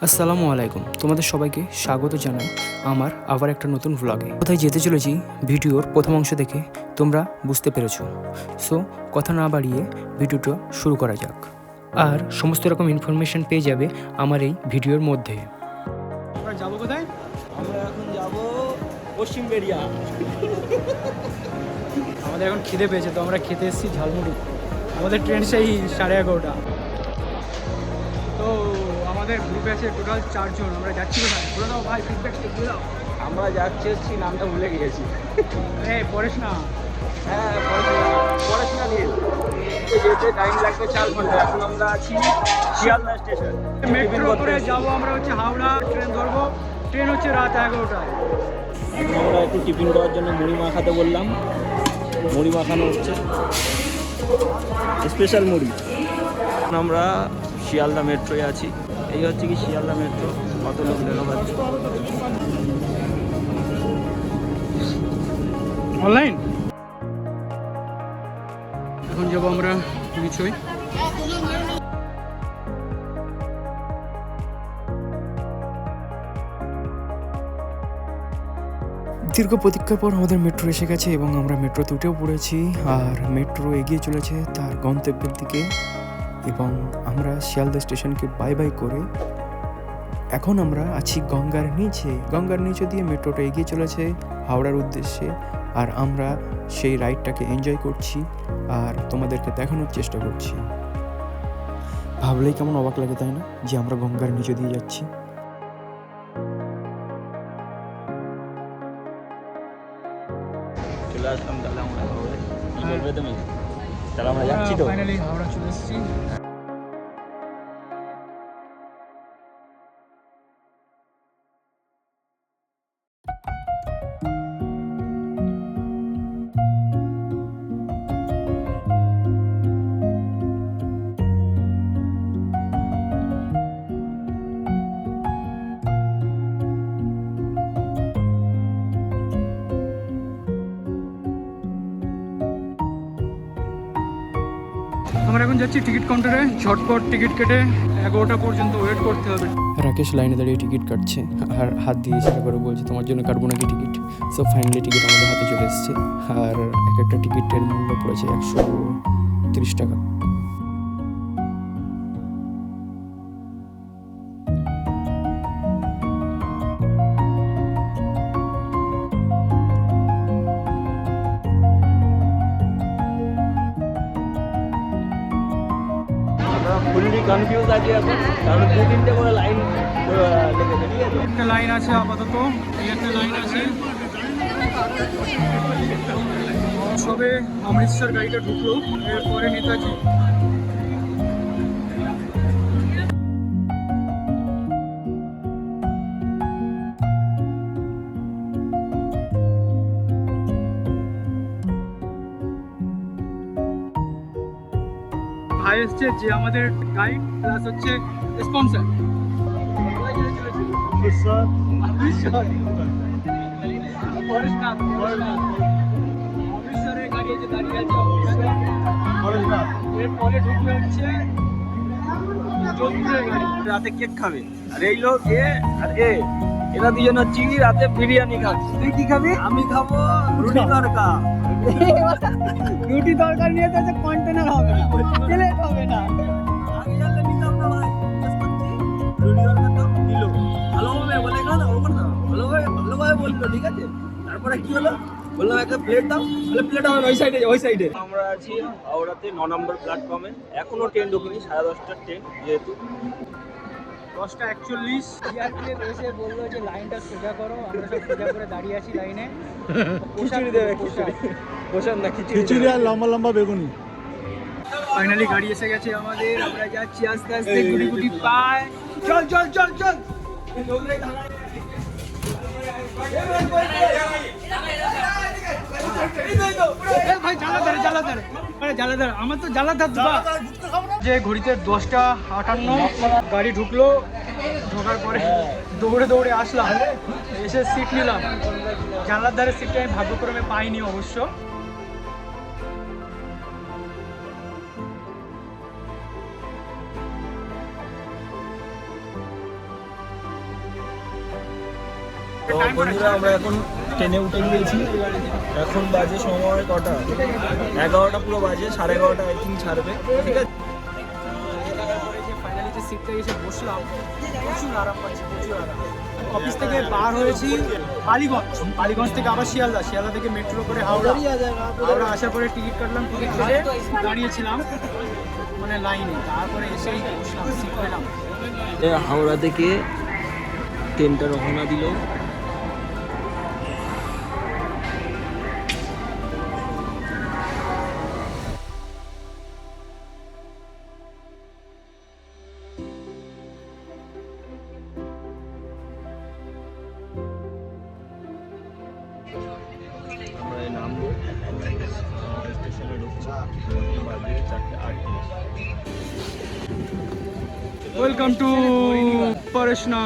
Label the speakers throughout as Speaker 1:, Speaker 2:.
Speaker 1: আসসালামু আলাইকুম, তোমাদের সবাইকে স্বাগত জানাই আমার আবার একটা নতুন ভ্লগে। কোথায় যেতে চলেছি ভিডিওর প্রথম অংশ দেখে তোমরা বুঝতে পেরেছো। সো কথা না বাড়িয়ে ভিডিওটা শুরু করা যাক। আর সমস্ত রকম ইনফরমেশন পেয়ে যাবে আমার এই ভিডিওর মধ্যে। আমরা যাবো কোথায়?
Speaker 2: আমরা এখন যাব পশ্চিম বেরিয়া।
Speaker 1: আমাদের এখন খিদে পেয়েছে, তো আমরা খেতে এসেছি ঝালমুড়ি। আমাদের ট্রেন সেই 11:30। তো আমাদের গ্রুপে আছে টোটাল 4 জন। আমরা যাচ্ছি কোথায় বলে দাও ভাই, ফিডব্যাক দিয়ে দাও।
Speaker 2: আমরা যাচ্ছি নামটা ভুলে গিয়েছি।
Speaker 1: পড়েছ না?
Speaker 2: হ্যাঁ, পড়াশোনা দিয়ে যেতে টাইম লাগবে 4 ঘন্টা। এখন আমরা আছি শিয়ালদা স্টেশন।
Speaker 1: মেট্রো করে যাবো আমরা, হচ্ছে হাওড়া ট্রেন ধরবো। ট্রেন হচ্ছে রাত 11টায়।
Speaker 2: আমরা একটু টিফিন করার জন্য মুড়ি মাখাতে বললাম। মুড়ি মাখানো হচ্ছে, স্পেশাল মুড়ি। আমরা শিয়ালদা মেট্রোয় আছি। এই হচ্ছে কি শিয়ালদা মেট্রো। কত লোক দেখা পাচ্ছি।
Speaker 1: অনলাইন এখন যাবো আমরা নিচই। দীর্ঘ প্রতীক্ষার পর আমাদের মেট্রো এসে গেছে এবং আমরা মেট্রোতে উঠেও পড়েছি। আর মেট্রো এগিয়ে চলেছে তার গন্তব্যের দিকে এবং আমরা শিয়ালদা স্টেশনকে বাই বাই করে এখন আমরা আছি গঙ্গার নিচে। গঙ্গার নিচে দিয়ে মেট্রোটা এগিয়ে চলেছে হাওড়ার উদ্দেশ্যে। আর আমরা সেই রাইডটাকে এনজয় করছি আর তোমাদেরকে দেখানোর চেষ্টা করছি। ভাবলেই কেমন অবাক লাগে, তাই না, যে আমরা গঙ্গার নিচে দিয়ে যাচ্ছি।
Speaker 2: চলে আসলাম তাহলে আমরা হাওড়ায়। কি বলবে তুমি? তাহলে আমরা যাচ্ছি তো।
Speaker 1: ফাইনালি হাওড়া চলে এসেছি। আমরা এখন যাচ্ছি টিকিট কাউন্টারে। ঝটপট টিকিট কেটে 11টা পর্যন্ত ওয়েট করতে হবে। রাকেশ লাইনে দাঁড়িয়ে টিকিট কাটছে আর হাত দিয়ে ইশারা করে বলছে তোমার জন্য কাটবো নাকি টিকিট। সো ফাইনালি টিকিট আমাদের হাতে চলে এসেছে। আর এক একটা টিকিটের মূল্য পড়েছে 130 টাকা।
Speaker 2: ফুললি কনফিউজ আছি এখন, কারণ 2-3টে করে লাইন লেগেছে। ঠিক আছে,
Speaker 1: একটা লাইন আছে আপাতত, এই একটা লাইন আছে। সবে অমৃতসর গাড়িটা ঢুকলো, এরপরে নেতাজি। ভাই এসছে যে আমাদের গাইড প্লাস হচ্ছে স্পন্সর। অমৃতসরের গাড়ি যে দাঁড়িয়ে আছে এরপরে ঢুকবে হচ্ছে যোধপুরের গাড়ি।
Speaker 2: রাতে কেক খাবে আর এই লোক আর এরা দুজন হচ্ছে কি রাতে বিরিয়ানি খাচ্ছে। তুই কি খাবি? আমি খাবো রুটি তড়কা।
Speaker 1: রুটি তরকারি নিয়ে তো কন্টেনার হবে না, প্লেট হবে না।
Speaker 2: আমি জানলে নিতাম না ভাই। রুটি তড়কা তো দিল ভালোভাবে, বলে না ওপর না ভালোভাবে বললো। ঠিক আছে, তারপরে কি হলো, বললাম একটা প্লেট দাও, বলে প্লেট আমার ওই সাইডে। আমরা আছি হাওড়াতে 9 নম্বর প্ল্যাটফর্মে। এখনো ট্রেন ঢুকেনি, 10:30টার ট্রেন। যেহেতু
Speaker 1: 10:41 সিআরপিএফ এসে বললো যে লাইনটা সোজা করো। আমরা সব সোজা করে দাঁড়িয়ে আছি লাইনে।
Speaker 2: খিচুড়ি দেবে, পোষণ না
Speaker 3: খিচুড়ি আর লম্বা লম্বা বেগুনি।
Speaker 1: ফাইনালি গাড়ি এসে গেছে আমাদের। আমরা যাচ্ছি আস্তে আস্তে গুটি গুটি পায়। চল চল চল চল। ভাই জ্বালাদার আমার তো জ্বালাদার। যে ঘড়িতে 10:58 গাড়ি ঢুকলো। ঢোকার পরে দৌড়ে দৌড়ে আসলাম, এসে সিট নিলাম। জানলার ধারে সিটটা আমি ভাগ্যক্রমে পাইনি অবশ্য।
Speaker 2: তো বন্ধুরা আমরা এখন ট্রেনে উঠে গিয়েছি। এখন বাজে সময় কটা, 11টা পুরো বাজে, 11:30 আই থিঙ্ক ছাড়বে। ঠিক আছে,
Speaker 1: ফাইনালি যে সিটটা এসে বসলাম, প্রচুর আরাম পাচ্ছি, প্রচুর আরাম। অফিস থেকে বার হয়েছি বালিগঞ্জ থেকে আবার শিয়ালদা থেকে মেট্রো করে হাওড়া আসার পরে টিকিট কাটলাম, টিকিট কেটে দাঁড়িয়েছিলাম মানে লাইনে, তারপরে এসেই বসলাম, সিট পেলাম।
Speaker 2: হাওড়া থেকে ট্রেনটা রওনা দিল। আমরা নামবো, স্টেশনে ঢুকছি, বাজে 4:38।
Speaker 1: Welcome to Parasnath.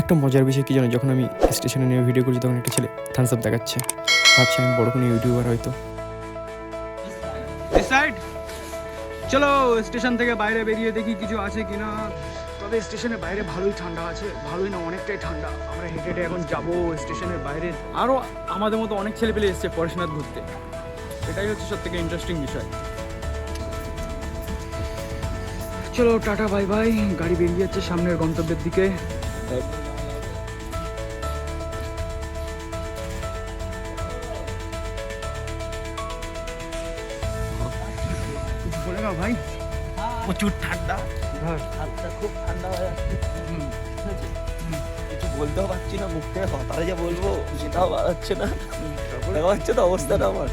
Speaker 1: একটা মজার বিষয় কি জানো, যখন আমি স্টেশনে নিয়ে ভিডিও করছি তখন একটা ছেলে থামস আপ দেখাচ্ছে, ভাবছি আমি বড় কোনো ইউটিউবার হয়তো। চলো স্টেশন থেকে বাইরে বেরিয়ে দেখি কিছু আছে কিনা। তবে স্টেশনের বাইরে ভালোই ঠান্ডা আছে, ভালোই না অনেকটাই ঠান্ডা। আমরা হেঁটে হেঁটে এখন যাবো স্টেশনের বাইরে। আরও আমাদের মতো অনেক ছেলে পেলে এসছে পড়াশোনা ঘুরতে, এটাই হচ্ছে সব থেকে ইন্টারেস্টিং বিষয়। চলো টাটা বাই বাই, গাড়ি বেরিয়ে যাচ্ছে সামনের গন্তব্যের দিকে। বলে না ভাই,
Speaker 2: প্রচুর ঠান্ডা,
Speaker 1: ধর
Speaker 2: হাতটা খুব ঠান্ডা হয়ে যাচ্ছে। ঠিক আছে, কিছু বলতেও পারছি না, মুখ থেকে কথাটা যে বলবো সেটাও পারছে না। দেখা যাচ্ছে তো অবস্থাটা আমার,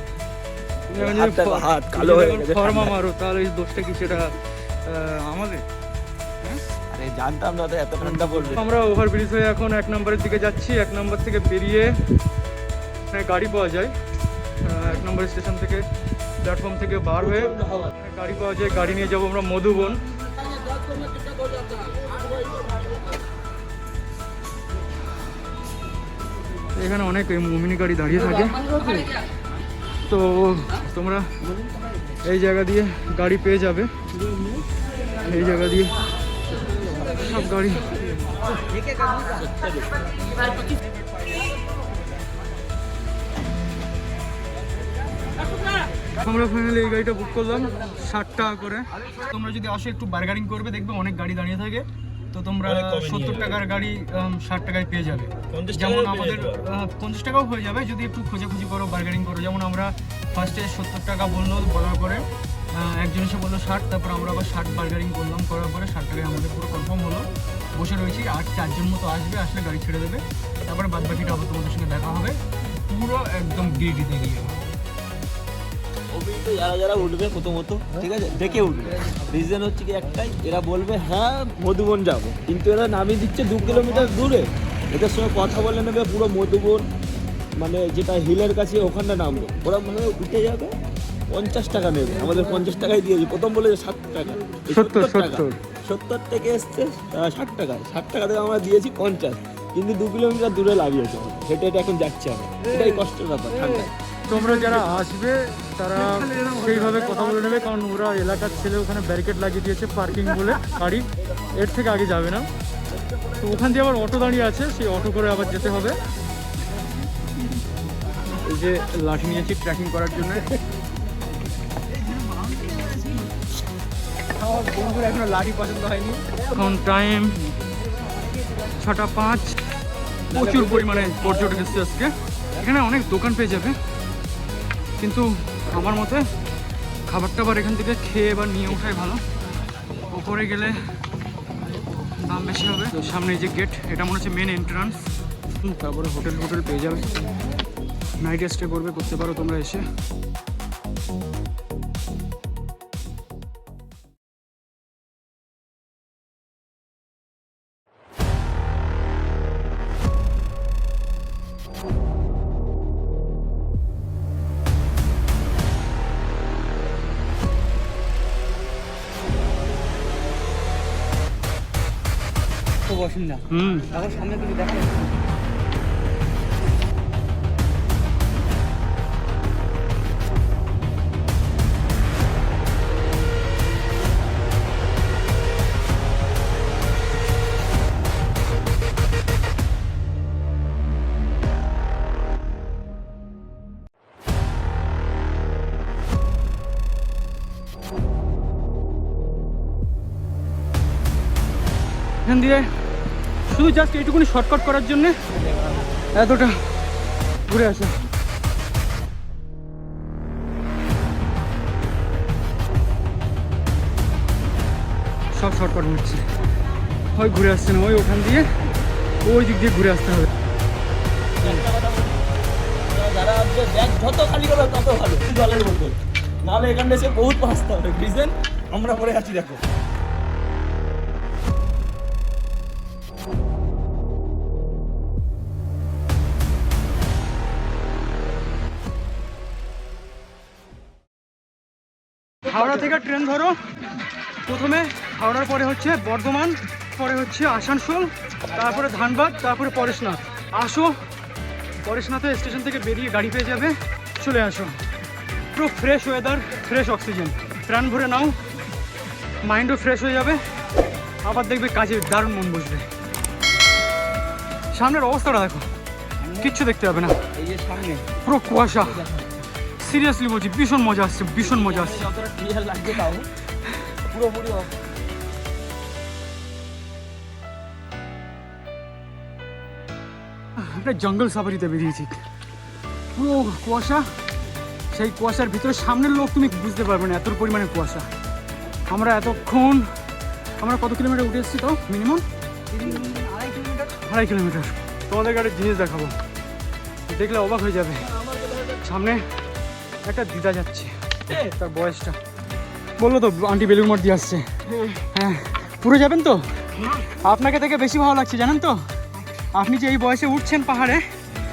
Speaker 2: হাত কালো হয়ে গেছে।
Speaker 1: ফর্মা মারো তাহলে এই দোষটা কি সেটা আমাদের?
Speaker 2: আরে জানতাম না তো এত ঠান্ডা পড়বে।
Speaker 1: আমরা ওভারব্রিজ হয়ে এখন 1 নম্বরের দিকে যাচ্ছি। 1 নম্বর থেকে বেরিয়ে গাড়ি পাওয়া যায়, 1 নম্বর স্টেশন থেকে প্ল্যাটফর্ম থেকে বার হয়ে গাড়ি পাওয়া যায়, গাড়ি নিয়ে যাবো আমরা মধুবন। এখানে অনেক মিনি গাড়ি দাঁড়িয়ে থাকে, তো তোমরা এই জায়গা দিয়ে গাড়ি পেয়ে যাবে। এই জায়গা দিয়ে সব গাড়ি। আমরা ফাইনালি এই গাড়িটা বুক করলাম 60 টাকা করে। তোমরা যদি আসো একটু বার্গারিং করবে, দেখবে অনেক গাড়ি দাঁড়িয়ে থাকে, তো তোমরা 70 টাকার গাড়ি 60 টাকায় পেয়ে যাবে। যেমন আমাদের 50 টাকাও হয়ে যাবে যদি একটু খোঁজাখুঁজি করো, বার্গারিং করো। যেমন আমরা ফার্স্টে 70 টাকা বলার পরে একজন এসে বললো 60, তারপর আমরা আবার 60 বার্গারিং করলাম, করার পরে 60 টাকায় আমাদের পুরো কনফার্ম হলো। বসে রয়েছি, আর 4 জন মতো আসবে, আসলে গাড়ি ছেড়ে দেবে, তারপরে বাদ বাকিটা আবার তোমাদের সঙ্গে দেখা হবে পুরো একদম ডিউটিতে গিয়ে।
Speaker 2: অভিজ্ঞ যারা যারা উঠবে প্রথমত, ঠিক আছে, দেখে উঠবে। রিজন হচ্ছে কি একটাই, এরা বলবে হ্যাঁ মধুবন যাব, কিন্তু এরা নামিয়ে দিচ্ছে 2 কিলোমিটার দূরে। এদের সঙ্গে কথা বলে নেবে পুরো মধুবন, মানে যেটা হিলের কাছে ওখানটা নামবে। ওরা মানে উঠে যাবে, 50 টাকা নেবে, আমাদের 50 টাকায় দিয়েছি। প্রথম বলে 60 টাকা, 70 থেকে এসছে 60 টাকায়। 60 টাকা থেকে আমরা দিয়েছি 50, কিন্তু 2 কিলোমিটার দূরে লাগিয়েছে। হেঁটে হেঁটে এখন যাচ্ছে আমরা, এটাই কষ্টের ব্যাপার ঠান্ডায়।
Speaker 1: তোমরা যারা আসবে তারা সেইভাবে কথা বলে নেবে, কারণ ওরা এলাকার ছেলে ওখানে ব্যারিকেড লাগিয়ে দিয়েছে পার্কিং বলে, গাড়ি এর থেকে আগে যাবে না। তো ওখান দিয়ে আবার অটো দাঁড়িয়ে আছে, সেই অটো করে আবার যেতে হবে। এই যে লাঠি নিয়েছি ট্রেকিং করার জন্য। আমার বন্ধুর এখনো লাঠি পছন্দ হয়নি। এখন টাইম 6:05। প্রচুর পরিমাণে পর্যটক এসছে আজকে। এখানে অনেক দোকান পেয়ে যাবে, কিন্তু আমার মতে খাবার টাবার এখান থেকে খেয়ে বা নিয়ে ওঠাই ভালো। ওপরে গেলে দাম বেশি হবে। তো সামনে যে গেট, এটা মনে হচ্ছে মেন এন্ট্রান্স। তারপরে হোটেল পেয়ে যাবে, নাইট স্টে করতে পারো তোমরা এসে।
Speaker 2: বসেন না, এখন সামনে দিকে দেখা
Speaker 4: এখান দিয়ে শুধু জাস্ট এইটুকুনি শর্টকাট করার জন্যে এতটা ঘুরে আসে। সব শর্টকাট হচ্ছে, হয় ঘুরে আসছে না, ওই ওখান দিয়ে ওই দিক দিয়ে ঘুরে আসতে হবে।
Speaker 2: যারা ব্যাগ যত খালি করবে তত ভালো, জলের বোতল নাহলে এখানে এসে বহুত বাঁচতে হবে। রিজন আমরা পরে আছি দেখো।
Speaker 4: হাওড়া থেকে ট্রেন ধরো, প্রথমে হাওড়ার পরে হচ্ছে বর্ধমান, পরে হচ্ছে আসানসোল, তারপরে ধানবাদ, তারপরে পরেশনাথ। আসো, পরেশনাথে স্টেশন থেকে বেরিয়ে গাড়ি পেয়ে যাবে, চলে আসো। পুরো ফ্রেশ ওয়েদার, ফ্রেশ অক্সিজেন, প্রাণ ভরে নাও, মাইন্ডও ফ্রেশ হয়ে যাবে, আবার দেখবে কাজে দারুণ মন বসবে। সামনের অবস্থাটা দেখো, কিচ্ছু দেখতে হবে না,
Speaker 2: এই যে সামনে
Speaker 4: পুরো কুয়াশা। সিরিয়াসলি বলছি, ভীষণ মজা আসছে, ভীষণ মজা আসছে।
Speaker 2: যতটা ক্লিয়ার লাগছে তাও পুরোপুরি
Speaker 4: একটা জঙ্গল সাফারিতে বেরিয়েছি, পুরো কুয়াশা। সেই কুয়াশার ভিতরে সামনের লোক তুমি বুঝতে পারবে না, এত পরিমাণে কুয়াশা। আমরা এতক্ষণ আমরা কত কিলোমিটার উঠে এসেছি তাও মিনিমাম 2.5 কিলোমিটার। তোমাদেরকে একটা জিনিস দেখাবো, দেখলে অবাক হয়ে যাবে। সামনে একটা দিদা যাচ্ছে, তার বয়সটা বললো তো আন্টি বেলুর মঠ দিয়ে আসছে। হ্যাঁ, পুরো যাবেন তো? আপনাকে থেকে বেশি ভালো লাগছে জানেন তো, আপনি যে এই বয়সে উঠছেন পাহাড়ে,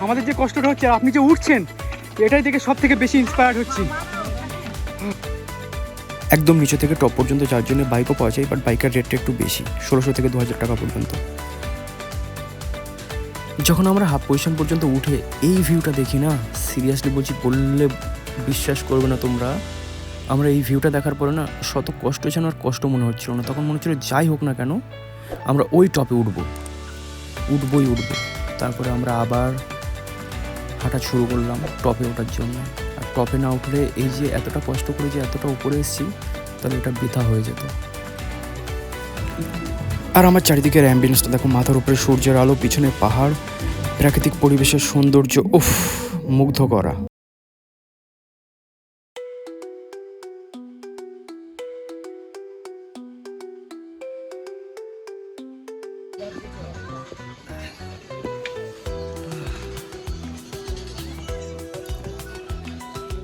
Speaker 4: আমাদের যে কষ্টটা হচ্ছে, আর আপনি যে উঠছেন, এটাই থেকে সব থেকে বেশি ইন্সপায়ার্ড হচ্ছি।
Speaker 1: একদম নিচে থেকে টপ পর্যন্ত যার জন্য বাইকও পাওয়া যায়, বাট বাইকের রেটটা একটু বেশি, 1600 থেকে 2000 টাকা পর্যন্ত। যখন আমরা হাফ পজিশন পর্যন্ত উঠে এই ভিউটা দেখি না, সিরিয়াসলি বলছি, বললে বিশ্বাস করবে না তোমরা। আমরা এই ভিউটা দেখার পরে না, শত কষ্ট যেন আর কষ্ট মনে হচ্ছিল না। তখন মনে হচ্ছিল যাই হোক না কেন আমরা ওই টপে উঠবই। তারপরে আমরা আবার হাঁটা শুরু করলাম টপে ওঠার জন্য। আর টপে না উঠলে এই যে এতটা কষ্ট করে যে এতটা উপরে এসেছি, তাহলে এটা বৃথা হয়ে যেত। আর আমার চারিদিকের অ্যাম্বিয়েন্সটা দেখো, মাথার উপরে সূর্যের আলো, পিছনে পাহাড়, প্রাকৃতিক পরিবেশের সৌন্দর্য, উফ, মুগ্ধ করা।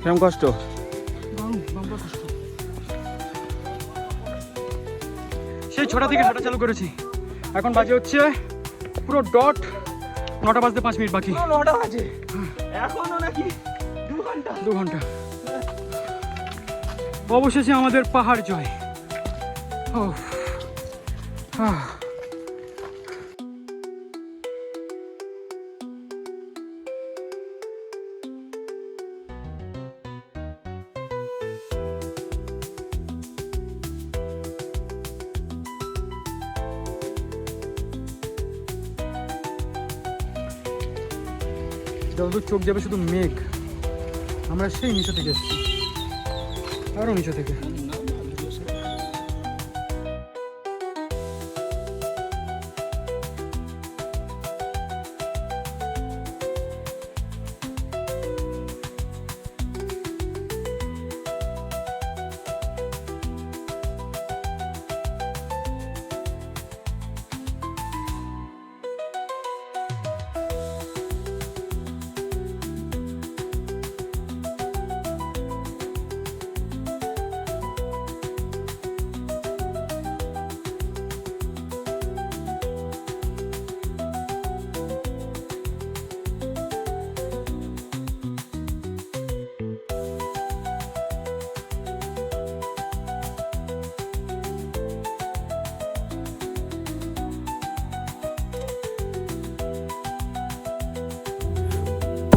Speaker 4: কেমন কষ্ট? সেই ছোটা থেকে হাঁটা চালু করেছি, এখন বাজে হচ্ছে পুরো ডট 9টা বাজতে 5 মিনিট বাকি।
Speaker 2: 9টা বাজে এখনো নাকি 2 ঘন্টা।
Speaker 4: অবশেষে আমাদের পাহাড় জয়। উফ, আহ। যতদূর চোখ যাবে শুধু মেঘ। আমরা সেই নিচে থেকে এসেছি, আরো নিচে থেকে।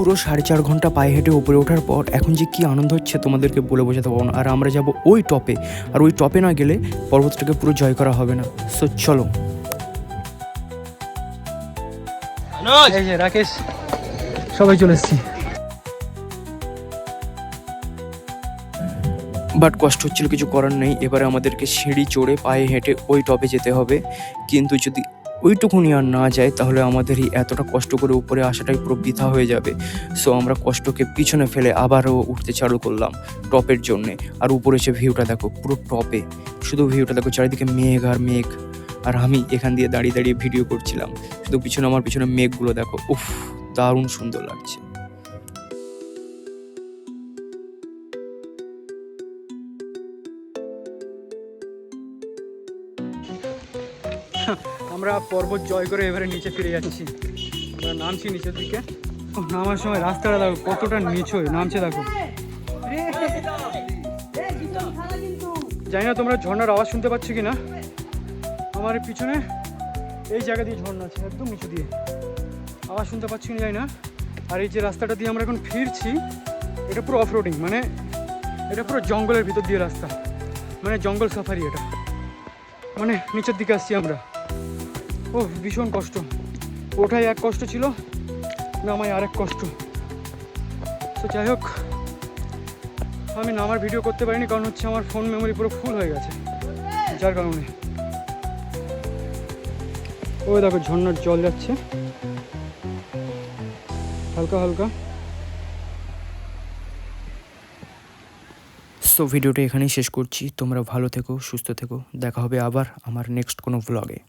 Speaker 1: পুরো 4.5 ঘন্টা পায়ে হেঁটে উপরে ওঠার পর এখন যে কি আনন্দ হচ্ছে তোমাদেরকে বলে বোঝাতে পারবো না। আর আমরা যাব ওই টপে, আর ওই টপে না গেলে পর্বতটাকে পুরো জয় করা হবে না। সো চলো।
Speaker 4: এই যে রাকেশ, সবাই চলে এসেছি।
Speaker 1: বাট কষ্ট হচ্ছিল, কিছু করার নেই। এবারে আমাদেরকে সিঁড়ি চড়ে পায়ে হেঁটে ওই টপে যেতে হবে, কিন্তু যদি ওইটুকুনি আর না যায় তাহলে আমাদের এই এতটা কষ্ট করে উপরে আসাটাই পুরো বৃথা হয়ে যাবে। সো আমরা কষ্টকে পিছনে ফেলে আবারও উঠতে চালু করলাম টপের জন্যে। আর উপরে এসে ভিউটা দেখো, পুরো টপে শুধু ভিউটা দেখো, চারিদিকে মেঘ আর মেঘ। আর আমি এখান দিয়ে দাঁড়িয়ে দাঁড়িয়ে ভিডিও করছিলাম, শুধু পিছনে আমার পিছনে মেঘগুলো দেখো, উফ দারুণ সুন্দর লাগছে।
Speaker 4: আমরা পর্বত জয় করে এবারে নিচে ফিরে যাচ্ছি। আমরা নামছি নিচের দিকে। নামার সময় রাস্তাটা দেখো কতটা নিচু নামছে দেখো। জানি না তোমরা ঝর্ণার আওয়াজ শুনতে পাচ্ছ কি না। আমার পিছনে এই জায়গা দিয়ে ঝর্ণা আছে, একদম নিচু দিয়ে। আওয়াজ শুনতে পাচ্ছি না জানি না। আর এই যে রাস্তাটা দিয়ে আমরা এখন ফিরছি, এটা পুরো অফ রোডিং, মানে এটা পুরো জঙ্গলের ভিতর দিয়ে রাস্তা, মানে জঙ্গল সাফারি। এটা মানে নিচের দিকে আসছি আমরা। ও ভীষণ কষ্ট, ওঠাই এক কষ্ট ছিল, নামাই আরেক কষ্ট। তো যাই হোক, আমি নামার ভিডিও করতে পারিনি, কারণ হচ্ছে আমার ফোন মেমোরি পুরো ফুল হয়ে গেছে, যার কারণে। ওই দেখো ঝর্ণার জল যাচ্ছে হালকা হালকা।
Speaker 1: সো ভিডিওটা এখানেই শেষ করছি। তোমরা ভালো থেকো, সুস্থ থেকো, দেখা হবে আবার আমার নেক্সট কোনো ভ্লগে।